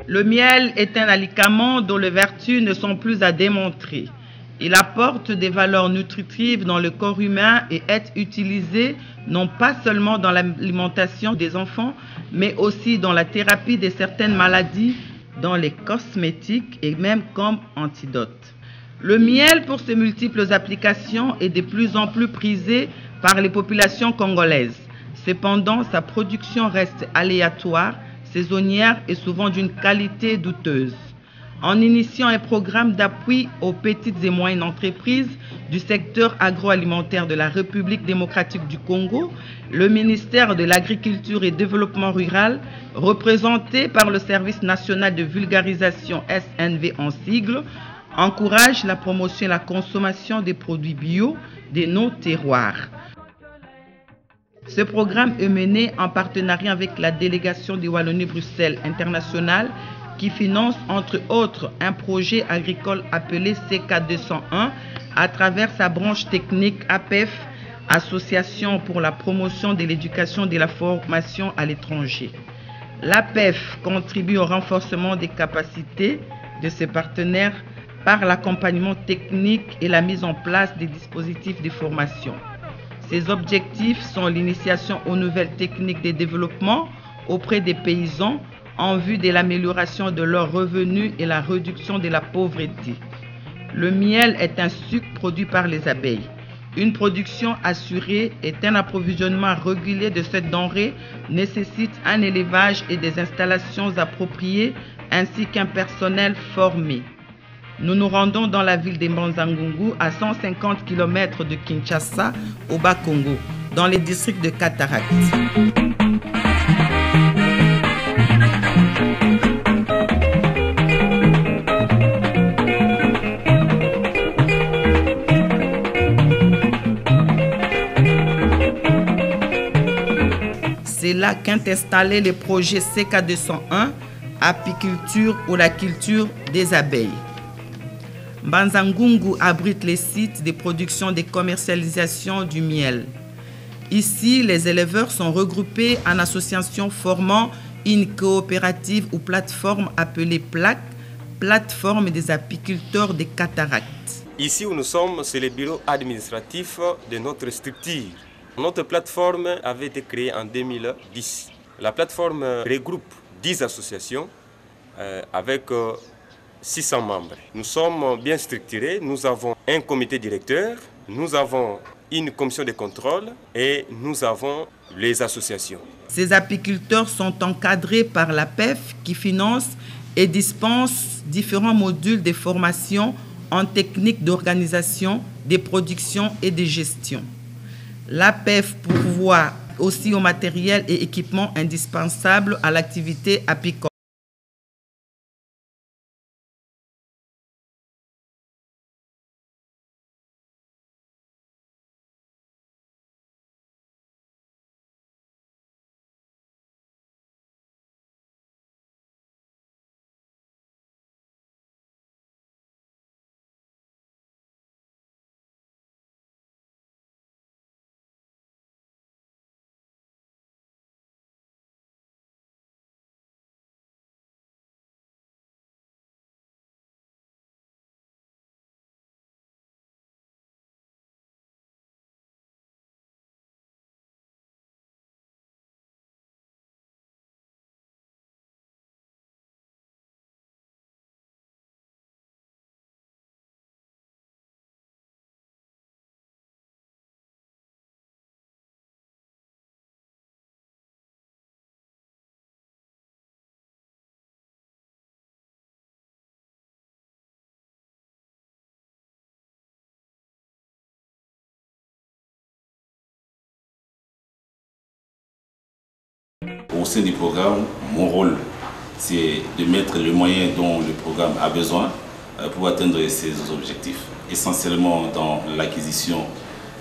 Le miel est un aliment dont les vertus ne sont plus à démontrer. Il apporte des valeurs nutritives dans le corps humain et est utilisé non pas seulement dans l'alimentation des enfants, mais aussi dans la thérapie de certaines maladies, dans les cosmétiques et même comme antidote. Le miel, pour ses multiples applications, est de plus en plus prisé par les populations congolaises. Cependant, sa production reste aléatoire, saisonnière et souvent d'une qualité douteuse. En initiant un programme d'appui aux petites et moyennes entreprises du secteur agroalimentaire de la République démocratique du Congo, le ministère de l'Agriculture et Développement rural, représenté par le Service national de vulgarisation SNV en sigle, encourage la promotion et la consommation des produits bio de nos terroirs. Ce programme est mené en partenariat avec la délégation de Wallonie-Bruxelles internationale qui finance entre autres un projet agricole appelé CK201 à travers sa branche technique APEF, Association pour la promotion de l'éducation et de la formation à l'étranger. L'APEF contribue au renforcement des capacités de ses partenaires par l'accompagnement technique et la mise en place des dispositifs de formation. Ses objectifs sont l'initiation aux nouvelles techniques de développement auprès des paysans en vue de l'amélioration de leurs revenus et la réduction de la pauvreté. Le miel est un sucre produit par les abeilles. Une production assurée et un approvisionnement régulier de cette denrée nécessite un élevage et des installations appropriées ainsi qu'un personnel formé. Nous nous rendons dans la ville de Mbanza-Ngungu, à 150 km de Kinshasa, au Bas-Congo, dans les districts de Cataract. C'est là qu'est installé le projet CK201, apiculture ou la culture des abeilles. Mbanza-Ngungu abrite les sites de production et de commercialisation du miel. Ici, les éleveurs sont regroupés en associations formant une coopérative ou plateforme appelée PLAC, plateforme des apiculteurs des cataractes. Ici où nous sommes, c'est le bureau administratif de notre structure. Notre plateforme avait été créée en 2010. La plateforme regroupe 10 associations avec 600 membres. Nous sommes bien structurés, nous avons un comité directeur, nous avons une commission de contrôle et nous avons les associations. Ces apiculteurs sont encadrés par la PEF qui finance et dispense différents modules de formation en technique d'organisation, de production et de gestion. La PEF pourvoit aussi au matériel et équipements indispensables à l'activité apicole. au sein du programme, mon rôle, c'est de mettre les moyens dont le programme a besoin pour atteindre ses objectifs, essentiellement dans l'acquisition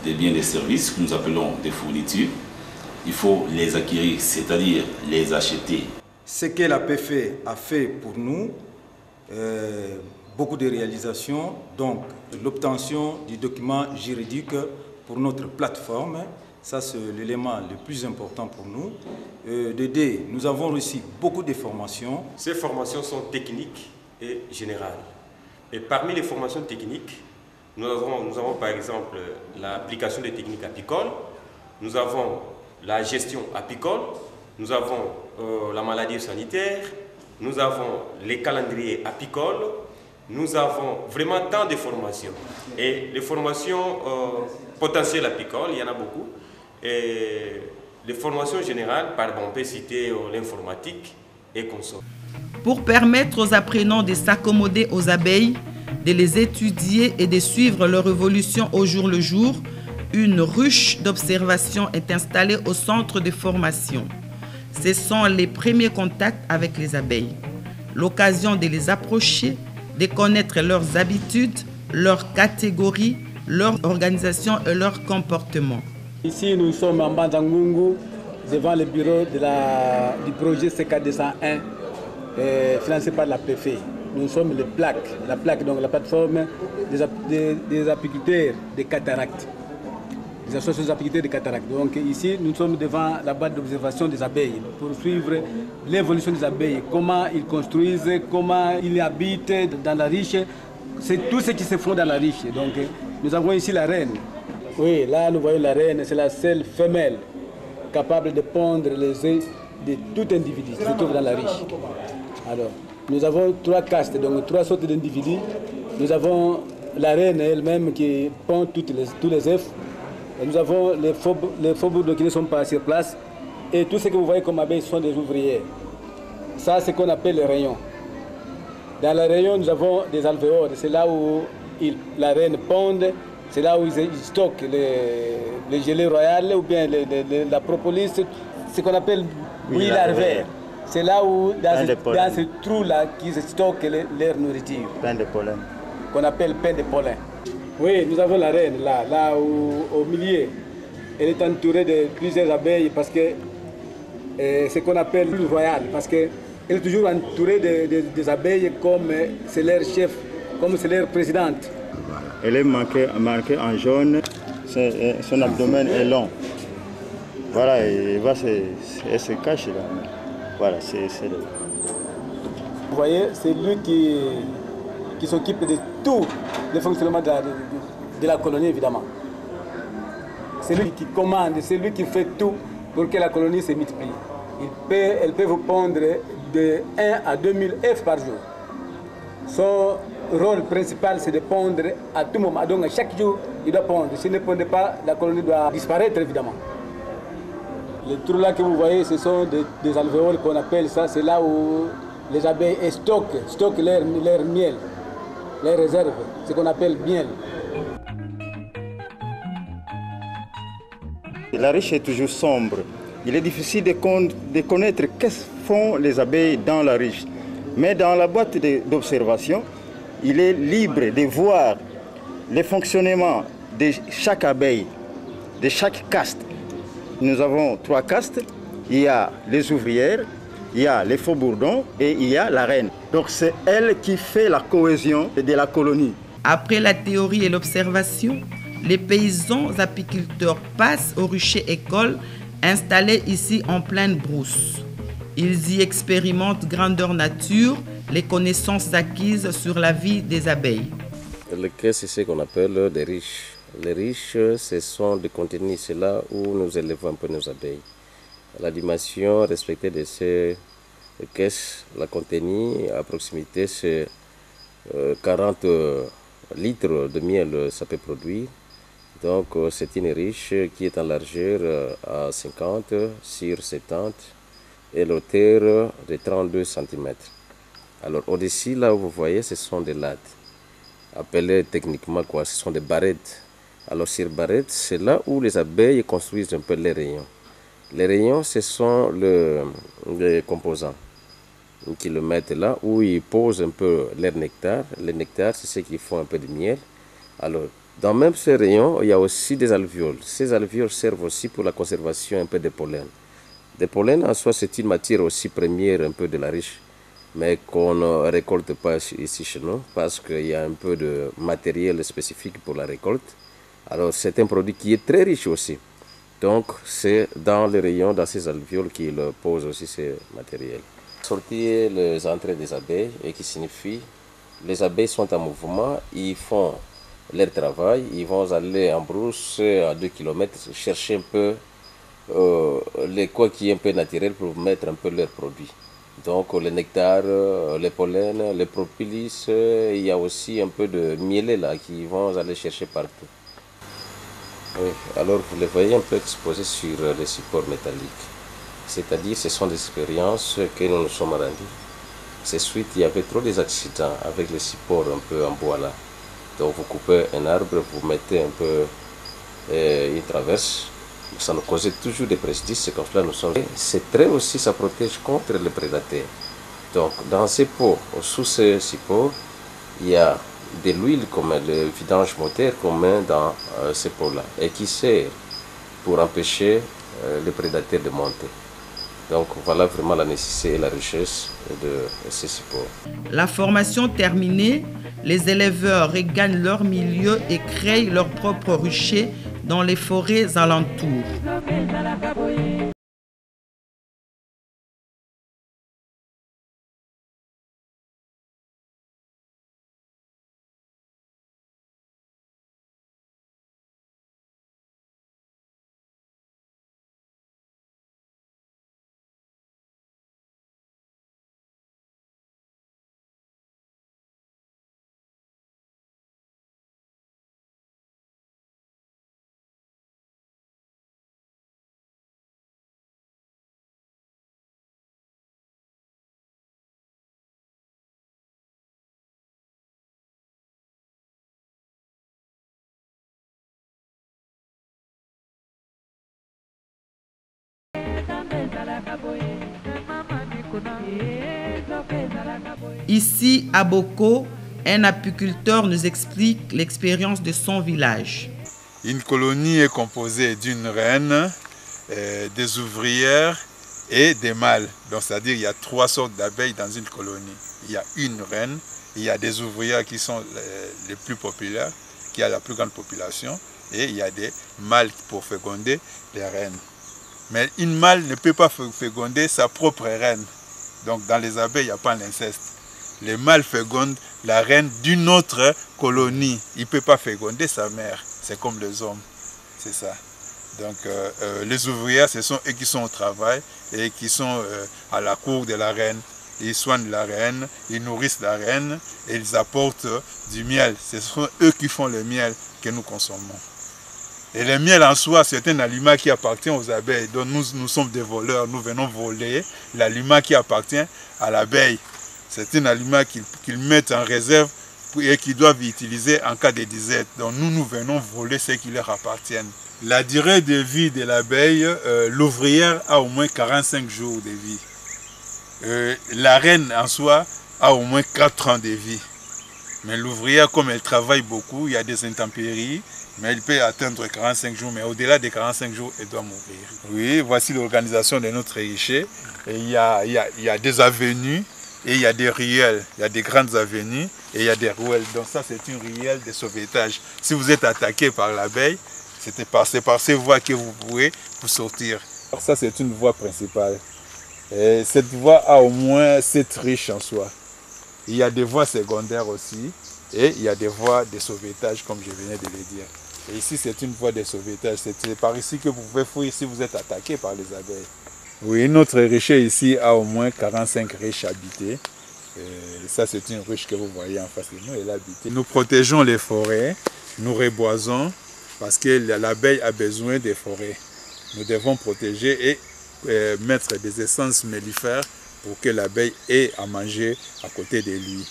des biens et des services que nous appelons des fournitures. Il faut les acquérir, c'est-à-dire les acheter. Ce que la PFE a fait pour nous, beaucoup de réalisations, donc l'obtention du document juridique pour notre plateforme, ça c'est l'élément le plus important pour nous. De deux, nous avons reçu beaucoup de formations. Ces formations sont techniques et générales. Et parmi les formations techniques, nous avons par exemple l'application des techniques apicoles, nous avons la gestion apicole, nous avons la maladie sanitaire, nous avons les calendriers apicoles, nous avons vraiment tant de formations. Et les formations potentielles apicoles, il y en a beaucoup. Et les formations générales, on peut citer l'informatique et consorts. Pour permettre aux apprenants de s'accommoder aux abeilles, de les étudier et de suivre leur évolution au jour le jour, une ruche d'observation est installée au centre de formation. Ce sont les premiers contacts avec les abeilles, l'occasion de les approcher, de connaître leurs habitudes, leurs catégories, leur organisation et leur comportement. Ici, nous sommes en Bandangungu, devant le bureau du projet CK201, financé par la PFE. Nous sommes la plaque, donc la plateforme des apiculteurs de cataractes, des associations d'apiculteurs de cataractes. Donc ici, nous sommes devant la base d'observation des abeilles pour suivre l'évolution des abeilles, comment ils construisent, comment ils habitent dans la riche. C'est tout ce qui se fait dans la riche. Donc nous avons ici la reine. Oui, là nous voyons la reine, c'est la seule femelle capable de pondre les œufs de tout individu qui se trouve dans la riche. Alors, nous avons 3 castes, donc 3 sortes d'individus. Nous avons la reine elle-même qui pond tous les œufs. Et nous avons les faubourgs qui ne sont pas sur place. Et tout ce que vous voyez comme abeilles sont des ouvriers. Ça, c'est ce qu'on appelle les rayons. Dans les rayons, nous avons des alvéoles. C'est là où la reine pond. C'est là où ils stockent les gelées royales ou bien la propolis, ce qu'on appelle bouillie larvaire. C'est là où, dans ce trou-là, qu'ils stockent leur nourriture. Pain de pollen. Qu'on appelle pain de pollen. Oui, nous avons la reine, là au milieu. Elle est entourée de plusieurs abeilles parce que c'est ce qu'on appelle le royal. Parce qu'elle est toujours entourée des abeilles comme c'est leur chef, comme c'est leur présidente. Elle est marquée en jaune, son abdomen est long. Voilà, elle se cache là. Voilà, c'est le... Vous voyez, c'est lui qui s'occupe de tout le fonctionnement de la colonie, évidemment. C'est lui qui commande, c'est lui qui fait tout pour que la colonie se multiplie. Elle peut vous pondre de 1 à 2000 œufs par jour. Son rôle principal, c'est de pondre à tout moment. Donc, à chaque jour, il doit pondre. S'il ne pond pas, la colonie doit disparaître, évidemment. Les trous là que vous voyez, ce sont des alvéoles qu'on appelle ça. C'est là où les abeilles stockent leur miel, leurs réserves, ce qu'on appelle miel. La riche est toujours sombre. Il est difficile de connaître qu'est-ce que font les abeilles dans la riche. Mais dans la boîte d'observation, il est libre de voir le fonctionnement de chaque abeille, de chaque caste. Nous avons 3 castes. Il y a les ouvrières, il y a les faux-bourdons et il y a la reine. Donc c'est elle qui fait la cohésion de la colonie. Après la théorie et l'observation, les paysans apiculteurs passent au rucher école installé ici en pleine brousse. Ils y expérimentent grandeur nature, les connaissances acquises sur la vie des abeilles. Les caisses, c'est ce qu'on appelle des riches. Les riches, ce sont des contenus, c'est là où nous élevons un peu nos abeilles. La dimension respectée de ces caisses, la contenue à proximité, c'est 40 litres de miel, ça peut produire. Donc c'est une riche qui est en largeur à 50 sur 70 et l'hauteur de 32 cm. Alors au-dessus, là où vous voyez, ce sont des lattes, appelées techniquement quoi, ce sont des barrettes. Alors sur barrettes, c'est là où les abeilles construisent un peu les rayons. Les rayons, ce sont les composants qui le mettent là, où ils posent un peu leur nectar. Le nectar, c'est ce qui font un peu de miel. Alors, dans même ces rayons, il y a aussi des alvéoles. Ces alvéoles servent aussi pour la conservation un peu des pollens. Des pollens, en soi, c'est une matière aussi première un peu de la riche, mais qu'on ne récolte pas ici chez nous, parce qu'il y a un peu de matériel spécifique pour la récolte. Alors, c'est un produit qui est très riche aussi. Donc, c'est dans les rayons, dans ces alvéoles qu'ils posent aussi ces matériels. Sortir les entrées des abeilles, et qui signifie les abeilles sont en mouvement, ils font leur travail, ils vont aller en brousse à 2 km chercher un peu les quoi qui est un peu naturel pour mettre un peu leurs produits. Donc le nectar, les pollens, les propolis, il y a aussi un peu de miel là qui vont aller chercher partout. Oui, alors vous les voyez un peu exposés sur les supports métalliques. C'est-à-dire ce sont des expériences que nous nous sommes rendus. C'est suite, il y avait trop des accidents avec les supports un peu en bois là. Donc vous coupez un arbre, vous mettez un peu une traverse. Ça nous causait toujours des préjudices, c'est comme cela nous sommes. C'est très aussi, ça protège contre les prédateurs. Donc dans ces pots, sous ces supports, il y a de l'huile comme le vidange moteur qu'on met dans ces pots-là et qui sert pour empêcher les prédateurs de monter. Donc voilà vraiment la nécessité et la richesse de ces supports. La formation terminée, les éleveurs regagnent leur milieu et créent leurs propres ruchers dans les forêts alentours. Ici, à Boko, un apiculteur nous explique l'expérience de son village. Une colonie est composée d'une reine, des ouvrières et des mâles. Donc, c'est-à-dire qu'il y a 3 sortes d'abeilles dans une colonie. Il y a une reine, il y a des ouvrières qui sont les plus populaires, qui a la plus grande population, et il y a des mâles pour féconder les reines. Mais une mâle ne peut pas féconder sa propre reine. Donc dans les abeilles, il n'y a pas l'inceste. Les mâles fécondent la reine d'une autre colonie. Il ne peut pas féconder sa mère. C'est comme les hommes. C'est ça. Donc les ouvrières, ce sont eux qui sont au travail et qui sont à la cour de la reine. Ils soignent la reine, ils nourrissent la reine et ils apportent du miel. Ce sont eux qui font le miel que nous consommons. Et le miel en soi, c'est un aliment qui appartient aux abeilles. Donc nous sommes des voleurs, nous venons voler l'aliment qui appartient à l'abeille. C'est un aliment qu'ils mettent en réserve et qu'ils doivent utiliser en cas de disette. Donc nous venons voler ce qui leur appartient. La durée de vie de l'abeille, l'ouvrière a au moins 45 jours de vie. La reine en soi a au moins 4 ans de vie. Mais l'ouvrière, comme elle travaille beaucoup, il y a des intempéries. Mais elle peut atteindre 45 jours, mais au-delà des 45 jours, elle doit mourir. Oui, voici l'organisation de notre richer. Il y a des avenues et il y a des ruelles. Il y a des grandes avenues et il y a des ruelles. Donc ça, c'est une ruelle de sauvetage. Si vous êtes attaqué par l'abeille, c'est par ces voies que vous pouvez vous sortir. Alors ça, c'est une voie principale. Et cette voie a au moins 7 riches en soi. Il y a des voies secondaires aussi. Et il y a des voies de sauvetage, comme je venais de le dire. Et ici, c'est une voie de sauvetage. C'est par ici que vous pouvez fuir si vous êtes attaqué par les abeilles. Oui, notre richer ici a au moins 45 riches habités. Et ça, c'est une ruche que vous voyez en face de nous, elle est habitée. Nous protégeons les forêts, nous reboisons, parce que l'abeille a besoin des forêts. Nous devons protéger et mettre des essences mellifères pour que l'abeille ait à manger à côté de lui.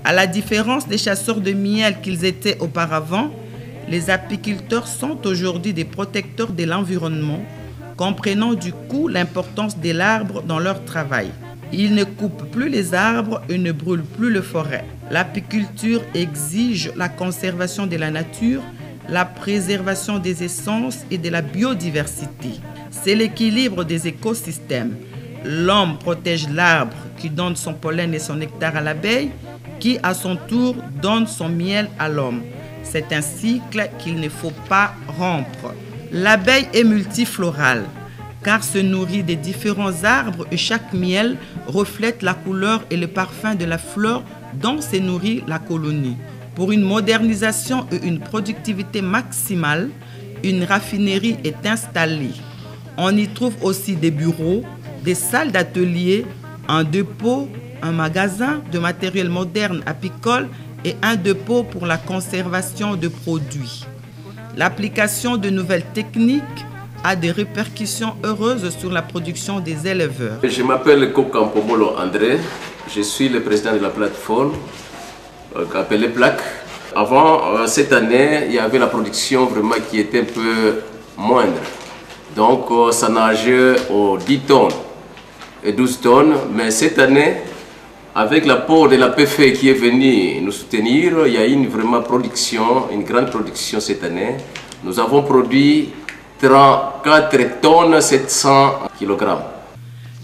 À la différence des chasseurs de miel qu'ils étaient auparavant, les apiculteurs sont aujourd'hui des protecteurs de l'environnement comprenant du coup l'importance de l'arbre dans leur travail. Ils ne coupent plus les arbres et ne brûlent plus les forêts. L'apiculture exige la conservation de la nature, la préservation des essences et de la biodiversité. C'est l'équilibre des écosystèmes. L'homme protège l'arbre qui donne son pollen et son nectar à l'abeille, qui à son tour donne son miel à l'homme. C'est un cycle qu'il ne faut pas rompre. L'abeille est multiflorale, car se nourrit des différents arbres et chaque miel reflète la couleur et le parfum de la fleur dont se nourrit la colonie. Pour une modernisation et une productivité maximale, une raffinerie est installée. On y trouve aussi des bureaux, des salles d'atelier, un dépôt, un magasin de matériel moderne apicole et un dépôt pour la conservation de produits. L'application de nouvelles techniques a des répercussions heureuses sur la production des éleveurs. Je m'appelle Kokampomolo André, je suis le président de la plateforme appelée PLAC. Avant, cette année, il y avait la production vraiment qui était un peu moindre. Donc ça nageait aux 10 tonnes et 12 tonnes. Mais cette année, avec l'apport de la PFE qui est venu nous soutenir, il y a eu une vraiment production, une grande production cette année. Nous avons produit 34 tonnes 700 kg.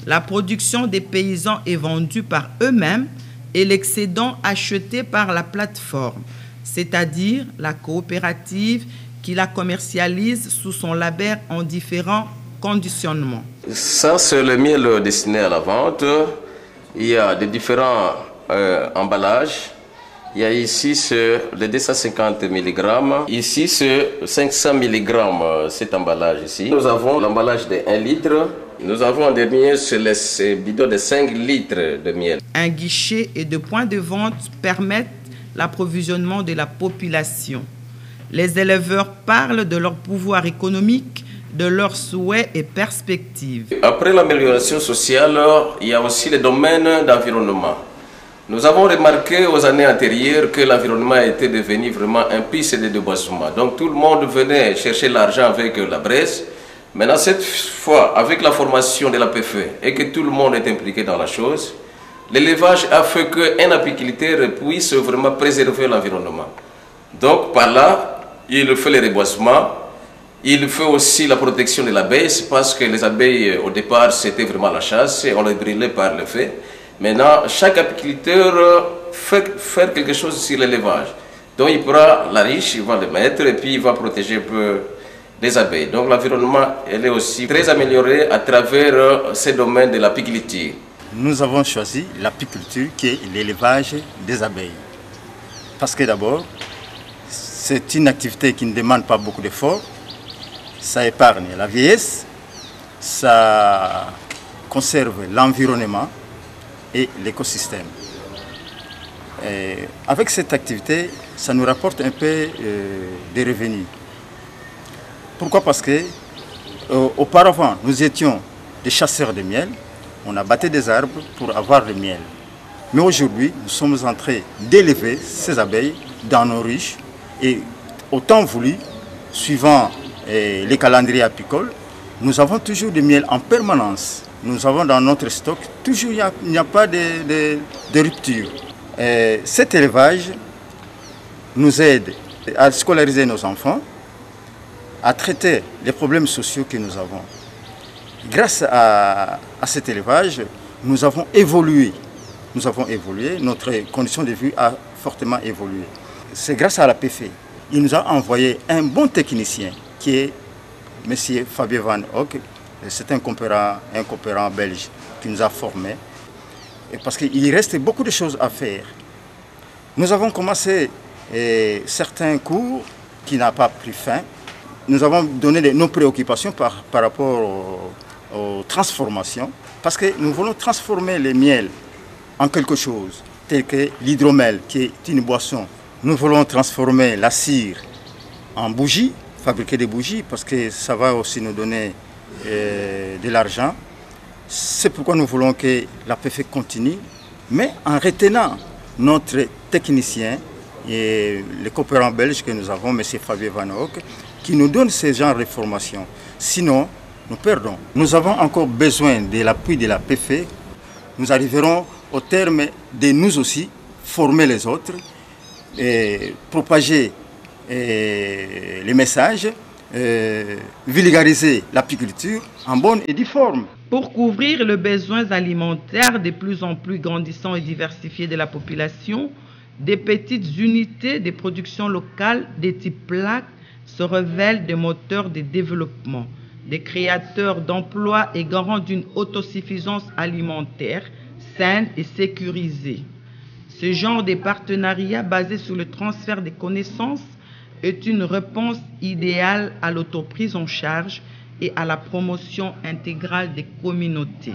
La production des paysans est vendue par eux-mêmes et l'excédent acheté par la plateforme, c'est-à-dire la coopérative qui la commercialise sous son label en différents conditionnements. Ça, c'est le miel destiné à la vente. Il y a des différents emballages. Il y a ici le 250 mg. Ici, c'est 500 mg, cet emballage ici. Nous avons l'emballage de 1 litre. Nous avons en dernier ce bidon de 5 litres de miel. Un guichet et deux points de vente permettent l'approvisionnement de la population. Les éleveurs parlent de leur pouvoir économique, de leurs souhaits et perspectives. Après l'amélioration sociale, il y a aussi le domaine d'environnement. Nous avons remarqué aux années antérieures que l'environnement était devenu vraiment un piste de déboisement. Donc tout le monde venait chercher l'argent avec la braise. Maintenant, cette fois, avec la formation de la PFE et que tout le monde est impliqué dans la chose, l'élevage a fait qu'un apiculteur puisse vraiment préserver l'environnement. Donc par là, il fait le reboisement, il fait aussi la protection de l'abeille, parce que les abeilles, au départ, c'était vraiment la chasse, et on les brûlait par le feu. Maintenant, chaque apiculteur fait faire quelque chose sur l'élevage. Donc il prend la riche, il va le mettre, et puis il va protéger un peu les abeilles. Donc l'environnement, elle est aussi très améliorée à travers ces domaines de l'apiculture. Nous avons choisi l'apiculture qui est l'élevage des abeilles. Parce que d'abord, c'est une activité qui ne demande pas beaucoup d'efforts. Ça épargne la vieillesse, ça conserve l'environnement et l'écosystème. Avec cette activité, ça nous rapporte un peu des revenus. Pourquoi? Parce que auparavant, nous étions des chasseurs de miel. On abattait des arbres pour avoir le miel. Mais aujourd'hui, nous sommes en train d'élever ces abeilles dans nos ruches. Et au temps voulu, suivant les calendriers apicoles, nous avons toujours du miel en permanence. Nous avons dans notre stock, toujours il n'y a pas de rupture. Cet élevage nous aide à scolariser nos enfants, à traiter les problèmes sociaux que nous avons. Grâce à cet élevage, nous avons évolué. Notre condition de vie a fortement évolué. C'est grâce à la PFE. Il nous a envoyé un bon technicien qui est M. Fabien Van Hoek. C'est un coopérant belge qui nous a formés. Parce qu'il reste beaucoup de choses à faire. Nous avons commencé certains cours qui n'ont pas pris fin. Nous avons donné nos préoccupations par rapport aux transformations. Parce que nous voulons transformer le miel en quelque chose tel que l'hydromel, qui est une boisson. Nous voulons transformer la cire en bougies, fabriquer des bougies, parce que ça va aussi nous donner de l'argent. C'est pourquoi nous voulons que la PFE continue, mais en retenant notre technicien et le coopérant belge que nous avons, M. Fabien Van Hoek, qui nous donne ce genre de formation. Sinon, nous perdons. Nous avons encore besoin de l'appui de la PFE. Nous arriverons au terme de nous aussi former les autres, et propager les messages, vulgariser l'apiculture en bonne et due forme. Pour couvrir les besoins alimentaires de plus en plus grandissants et diversifiés de la population, des petites unités de production locale de type PLAC se révèlent des moteurs de développement, des créateurs d'emplois et garants d'une autosuffisance alimentaire saine et sécurisée. Ce genre de partenariat basé sur le transfert des connaissances est une réponse idéale à l'autoprise en charge et à la promotion intégrale des communautés.